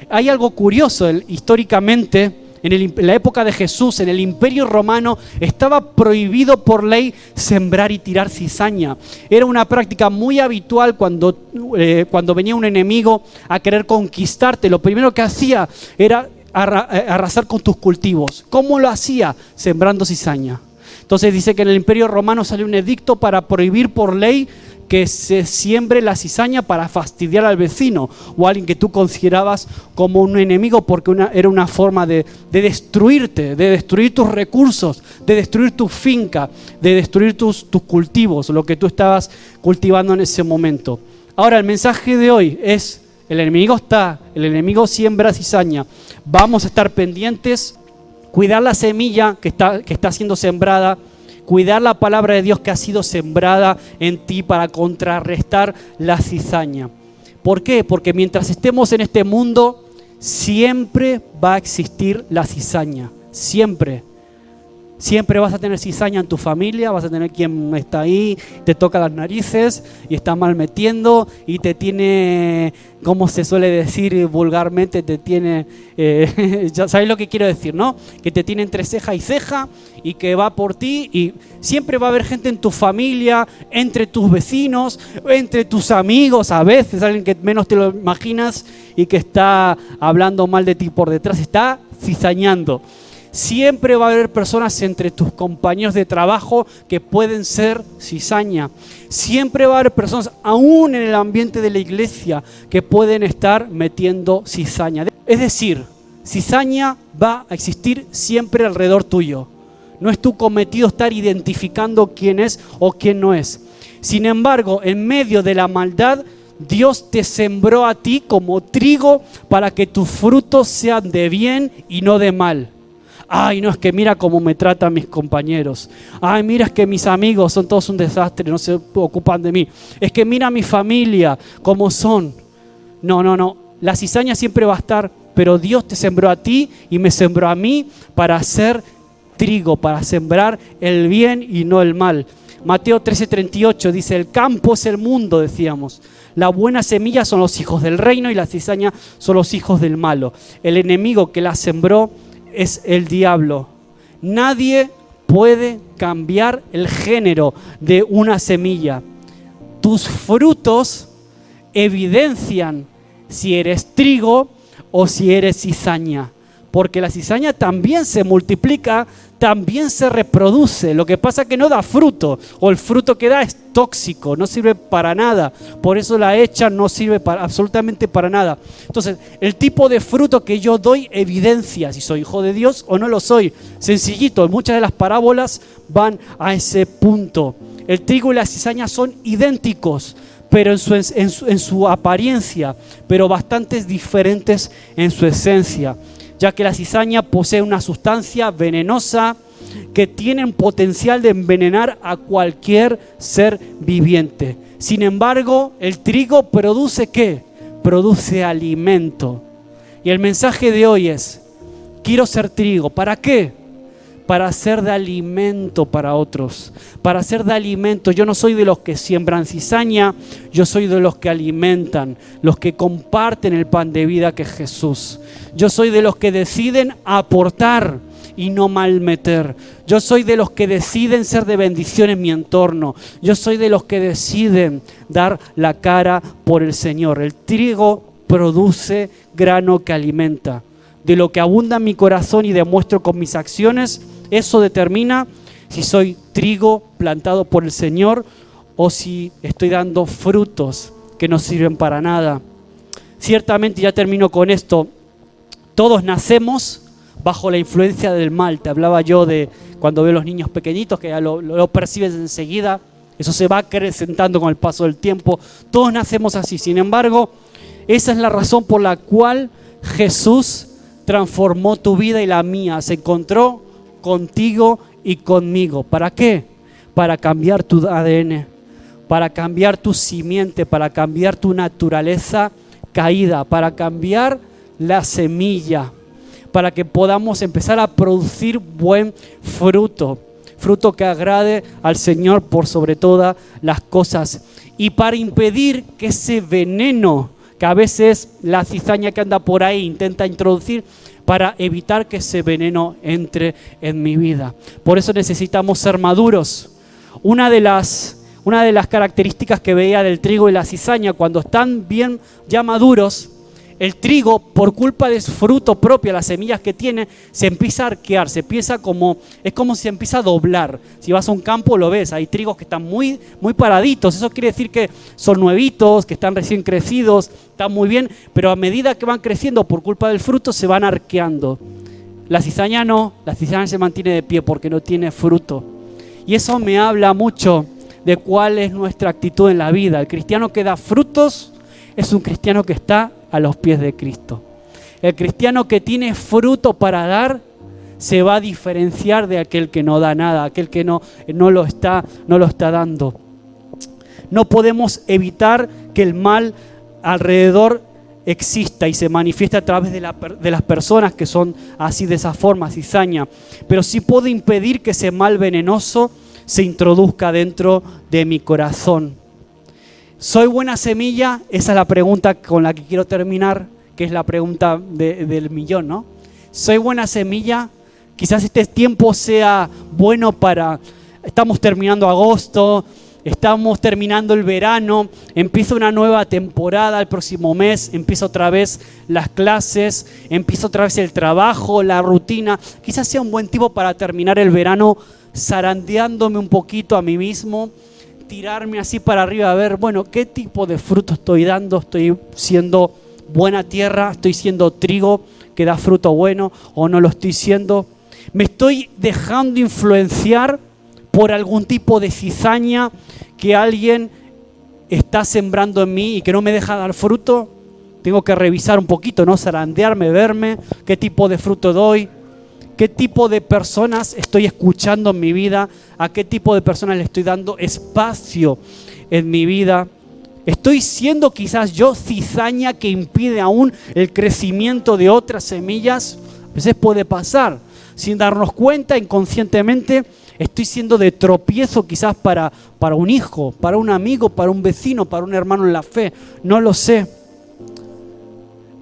Speaker 1: Hay algo curioso, históricamente, en la época de Jesús, en el Imperio Romano, estaba prohibido por ley sembrar y tirar cizaña. Era una práctica muy habitual cuando venía un enemigo a querer conquistarte. Lo primero que hacía era arrasar con tus cultivos. ¿Cómo lo hacía? Sembrando cizaña. Entonces dice que en el Imperio Romano salió un edicto para prohibir por ley que se siembre la cizaña para fastidiar al vecino o a alguien que tú considerabas como un enemigo, porque era una forma de destruirte, de destruir tus recursos, de destruir tu finca, de destruir tus cultivos, lo que tú estabas cultivando en ese momento. Ahora, el mensaje de hoy es, el enemigo siembra cizaña. Vamos a estar pendientes, cuidar la semilla que está siendo sembrada, cuidar la palabra de Dios que ha sido sembrada en ti para contrarrestar la cizaña. ¿Por qué? Porque mientras estemos en este mundo, siempre va a existir la cizaña. Siempre. Siempre vas a tener cizaña en tu familia, vas a tener quien está ahí, te toca las narices y está mal metiendo y te tiene, como se suele decir vulgarmente, te tiene, ya sabéis lo que quiero decir, ¿no? Que te tiene entre ceja y ceja y que va por ti, y siempre va a haber gente en tu familia, entre tus vecinos, entre tus amigos, a veces alguien que menos te lo imaginas y que está hablando mal de ti por detrás, está cizañando. Siempre va a haber personas entre tus compañeros de trabajo que pueden ser cizaña. Siempre va a haber personas, aún en el ambiente de la iglesia, que pueden estar metiendo cizaña. Es decir, cizaña va a existir siempre alrededor tuyo. No es tu cometido estar identificando quién es o quién no es. Sin embargo, en medio de la maldad, Dios te sembró a ti como trigo para que tus frutos sean de bien y no de mal. Ay, no, es que mira cómo me tratan mis compañeros. Ay, mira, es que mis amigos son todos un desastre, no se ocupan de mí. Es que mira a mi familia cómo son. No. La cizaña siempre va a estar, pero Dios te sembró a ti y me sembró a mí para hacer trigo, para sembrar el bien y no el mal. Mateo 13:38 dice, el campo es el mundo, decíamos. La buena semilla son los hijos del reino y la cizaña son los hijos del malo. El enemigo que la sembró es el diablo. Nadie puede cambiar el género de una semilla. Tus frutos evidencian si eres trigo o si eres cizaña. Porque la cizaña también se multiplica, también se reproduce. Lo que pasa es que no da fruto, o el fruto que da es tóxico, no sirve para nada. Por eso la hecha no sirve absolutamente para nada. Entonces, el tipo de fruto que yo doy evidencia si soy hijo de Dios o no lo soy. Sencillito, muchas de las parábolas van a ese punto. El trigo y la cizaña son idénticos, pero en su apariencia, pero bastante diferentes en su esencia, ya que la cizaña posee una sustancia venenosa que tiene potencial de envenenar a cualquier ser viviente. Sin embargo, el trigo produce ¿qué? Produce alimento. Y el mensaje de hoy es, quiero ser trigo. ¿Para qué? Para ser de alimento para otros, para ser de alimento. Yo no soy de los que siembran cizaña, yo soy de los que alimentan, los que comparten el pan de vida que es Jesús. Yo soy de los que deciden aportar y no malmeter. Yo soy de los que deciden ser de bendición en mi entorno. Yo soy de los que deciden dar la cara por el Señor. El trigo produce grano que alimenta. De lo que abunda en mi corazón y demuestro con mis acciones, eso determina si soy trigo plantado por el Señor o si estoy dando frutos que no sirven para nada. Ciertamente, ya termino con esto, Todos nacemos bajo la influencia del mal. Te hablaba yo de cuando veo a los niños pequeñitos que ya lo percibes enseguida. Eso se va acrecentando con el paso del tiempo. Todos nacemos así. Sin embargo, esa es la razón por la cual Jesús transformó tu vida y la mía. Se encontró contigo y conmigo. ¿Para qué? Para cambiar tu ADN, para cambiar tu simiente, para cambiar tu naturaleza caída, para cambiar la semilla, para que podamos empezar a producir buen fruto, fruto que agrade al Señor por sobre todas las cosas. Y para impedir que ese veneno que a veces la cizaña que anda por ahí intenta introducir, para evitar que ese veneno entre en mi vida. Por eso necesitamos ser maduros. Una de las características que veía del trigo y la cizaña, cuando están bien ya maduros, el trigo, por culpa de su fruto propio, las semillas que tiene, se empieza a arquear, es como si se empieza a doblar. Si vas a un campo lo ves, hay trigos que están muy, muy paraditos. Eso quiere decir que son nuevitos, que están recién crecidos, están muy bien, pero a medida que van creciendo por culpa del fruto se van arqueando. La cizaña no, la cizaña se mantiene de pie porque no tiene fruto. Y eso me habla mucho de cuál es nuestra actitud en la vida. El cristiano que da frutos es un cristiano que está a los pies de Cristo. El cristiano que tiene fruto para dar se va a diferenciar de aquel que no da nada, aquel que no lo está dando. No podemos evitar que el mal alrededor exista y se manifiesta a través de las personas que son así, de esa forma, cizaña. Pero sí puedo impedir que ese mal venenoso se introduzca dentro de mi corazón. ¿Soy buena semilla? Esa es la pregunta con la que quiero terminar, que es la pregunta del millón, ¿no? ¿Soy buena semilla? Quizás este tiempo sea bueno estamos terminando agosto, estamos terminando el verano, empieza una nueva temporada el próximo mes, empieza otra vez las clases, empieza otra vez el trabajo, la rutina. Quizás sea un buen tiempo para terminar el verano zarandeándome un poquito a mí mismo, tirarme así para arriba a ver, bueno, ¿qué tipo de fruto estoy dando? ¿Estoy siendo buena tierra? ¿Estoy siendo trigo que da fruto bueno o no lo estoy siendo? ¿Me estoy dejando influenciar por algún tipo de cizaña que alguien está sembrando en mí y que no me deja dar fruto? Tengo que revisar un poquito, ¿no? Zarandearme, verme, qué tipo de fruto doy, qué tipo de personas estoy escuchando en mi vida, a qué tipo de personas le estoy dando espacio en mi vida. ¿Estoy siendo quizás yo cizaña que impide aún el crecimiento de otras semillas? A veces puede pasar, sin darnos cuenta, inconscientemente, estoy siendo de tropiezo quizás para un hijo, para un amigo, para un vecino, para un hermano en la fe, no lo sé.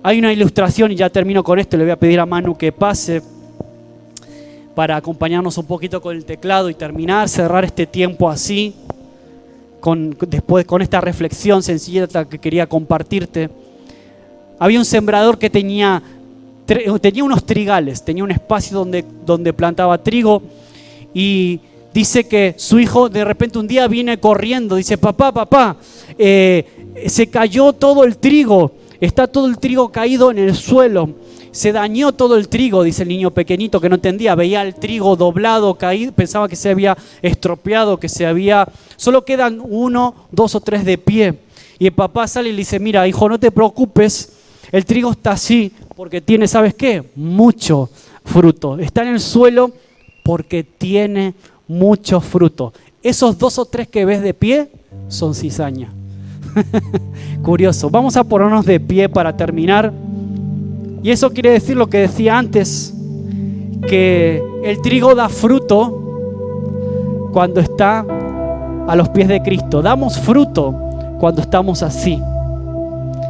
Speaker 1: Hay una ilustración y ya termino con esto, le voy a pedir a Manu que pase para acompañarnos un poquito con el teclado y cerrar este tiempo así, después con esta reflexión sencilla que quería compartirte. Había un sembrador que tenía unos trigales, tenía un espacio donde plantaba trigo, y dice que su hijo de repente un día viene corriendo, dice, papá, se cayó todo el trigo, está todo el trigo caído en el suelo. Se dañó todo el trigo, dice el niño pequeñito que no entendía, veía el trigo doblado, caído, pensaba que se había estropeado, solo quedan 1, 2 o 3 de pie. Y el papá sale y le dice, mira, hijo, no te preocupes, el trigo está así porque tiene, ¿sabes qué? Mucho fruto. Está en el suelo porque tiene mucho fruto. Esos 2 o 3 que ves de pie son cizaña. Curioso. Vamos a ponernos de pie para terminar. Y eso quiere decir lo que decía antes, que el trigo da fruto cuando está a los pies de Cristo. Damos fruto cuando estamos así.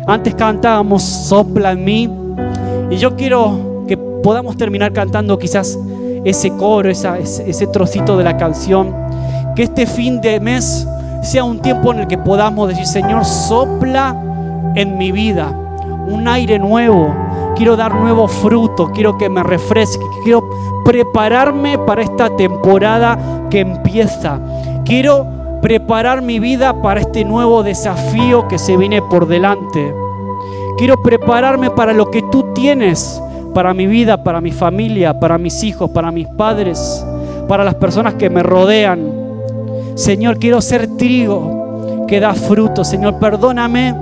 Speaker 1: Antes cantábamos Sopla en mí, y yo quiero que podamos terminar cantando quizás ese coro, ese trocito de la canción. Que este fin de mes sea un tiempo en el que podamos decir, Señor, sopla en mi vida un aire nuevo. Quiero dar nuevo fruto, quiero que me refresque, quiero prepararme para esta temporada que empieza. Quiero preparar mi vida para este nuevo desafío que se viene por delante. Quiero prepararme para lo que tú tienes para mi vida, para mi familia, para mis hijos, para mis padres, para las personas que me rodean. Señor, quiero ser trigo que da fruto. Señor, perdóname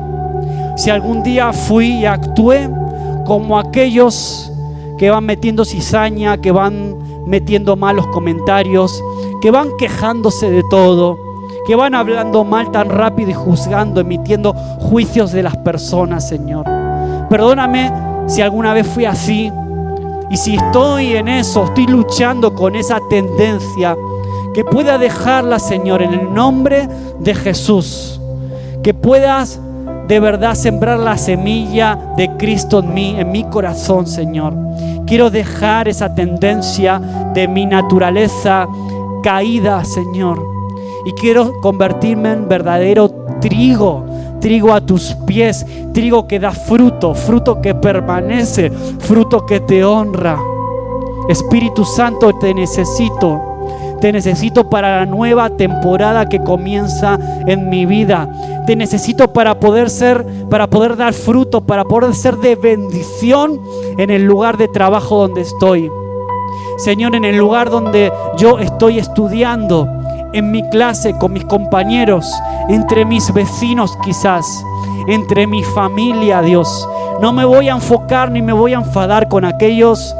Speaker 1: si algún día fui y actué como aquellos que van metiendo cizaña, que van metiendo malos comentarios, que van quejándose de todo, que van hablando mal tan rápido y juzgando, emitiendo juicios de las personas, Señor. Perdóname si alguna vez fui así, y si estoy en eso, estoy luchando con esa tendencia, que pueda dejarla, Señor, en el nombre de Jesús. Que puedas de verdad sembrar la semilla de Cristo en mi corazón, Señor. Quiero dejar esa tendencia de mi naturaleza caída, Señor. Y quiero convertirme en verdadero trigo a tus pies, trigo que da fruto, fruto que permanece, fruto que te honra. Espíritu Santo, te necesito para la nueva temporada que comienza en mi vida. Te necesito para poder dar fruto, para poder ser de bendición en el lugar de trabajo donde estoy. Señor, en el lugar donde yo estoy estudiando, en mi clase, con mis compañeros, entre mis vecinos quizás, entre mi familia, Dios. No me voy a enfocar ni me voy a enfadar con aquellos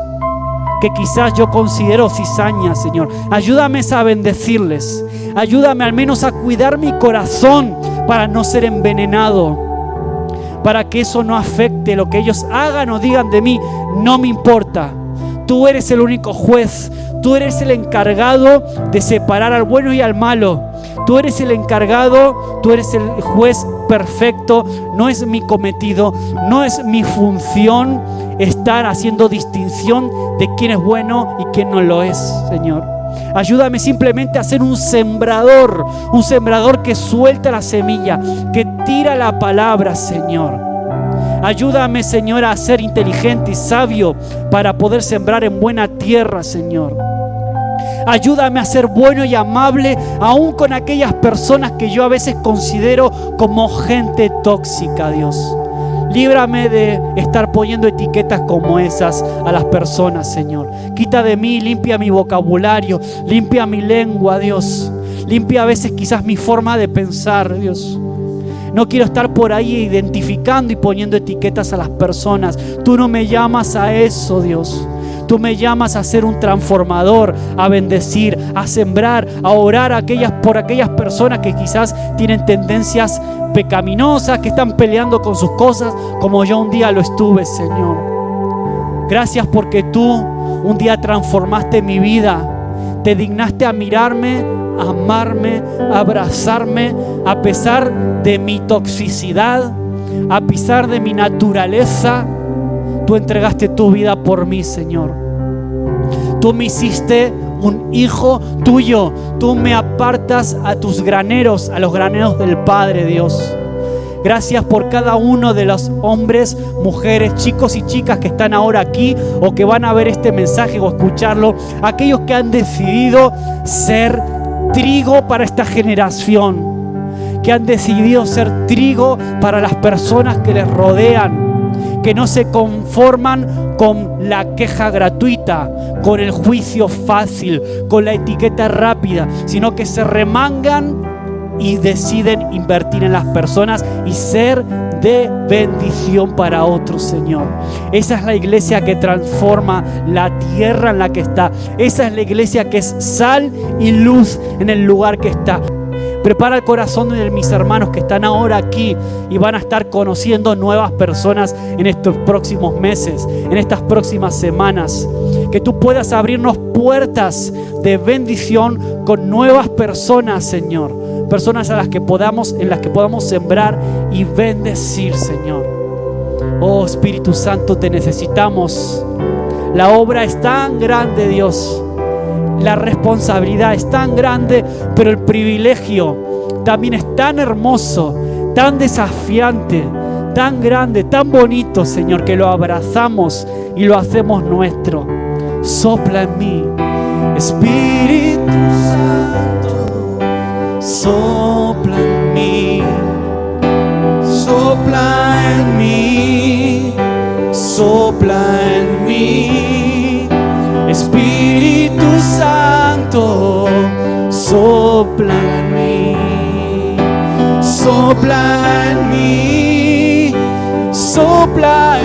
Speaker 1: que quizás yo considero cizaña, Señor. Ayúdame a bendecirles. Ayúdame al menos a cuidar mi corazón para no ser envenenado, para que eso no afecte lo que ellos hagan o digan de mí. No me importa. Tú eres el único juez. Tú eres el encargado de separar al bueno y al malo. Tú eres el encargado, tú eres el juez perfecto. No es mi cometido, no es mi función estar haciendo distinción de quién es bueno y quién no lo es, Señor. Ayúdame simplemente a ser un sembrador que suelta la semilla, que tira la palabra, Señor. Ayúdame, Señor, a ser inteligente y sabio para poder sembrar en buena tierra, Señor. Ayúdame a ser bueno y amable aún con aquellas personas que yo a veces considero como gente tóxica, Dios. Líbrame de estar poniendo etiquetas como esas a las personas, Señor. Quita de mí, limpia mi vocabulario, limpia mi lengua, Dios. Limpia a veces quizás mi forma de pensar, Dios. No quiero estar por ahí identificando y poniendo etiquetas a las personas. Tú no me llamas a eso, Dios. Tú me llamas a ser un transformador, a bendecir, a sembrar, a orar por aquellas personas que quizás tienen tendencias pecaminosas, que están peleando con sus cosas, como yo un día lo estuve, Señor. Gracias porque tú un día transformaste mi vida. Te dignaste a mirarme, a amarme, a abrazarme, a pesar de mi toxicidad, a pesar de mi naturaleza. Tú entregaste tu vida por mí, Señor. Tú me hiciste un hijo tuyo. Tú me apartas a tus graneros, a los graneros del Padre, Dios. Gracias por cada uno de los hombres, mujeres, chicos y chicas que están ahora aquí o que van a ver este mensaje o escucharlo. Aquellos que han decidido ser trigo para esta generación, que han decidido ser trigo para las personas que les rodean, que no se conforman con la queja gratuita, con el juicio fácil, con la etiqueta rápida, sino que se remangan y deciden invertir en las personas y ser de bendición para otros, Señor. Esa es la iglesia que transforma la tierra en la que está. Esa es la iglesia que es sal y luz en el lugar que está. Prepara el corazón de mis hermanos que están ahora aquí y van a estar conociendo nuevas personas en estos próximos meses, en estas próximas semanas. Que tú puedas abrirnos puertas de bendición con nuevas personas, Señor. Personas en las que podamos sembrar y bendecir, Señor. Oh, Espíritu Santo, te necesitamos. La obra es tan grande, Dios. La responsabilidad es tan grande, pero el privilegio también es tan hermoso, tan desafiante, tan grande, tan bonito, Señor, que lo abrazamos y lo hacemos nuestro. Sopla en mí, Espíritu Santo, sopla en mí, sopla en mí, sopla en mí. sopla en mí, sopla en mí, sopla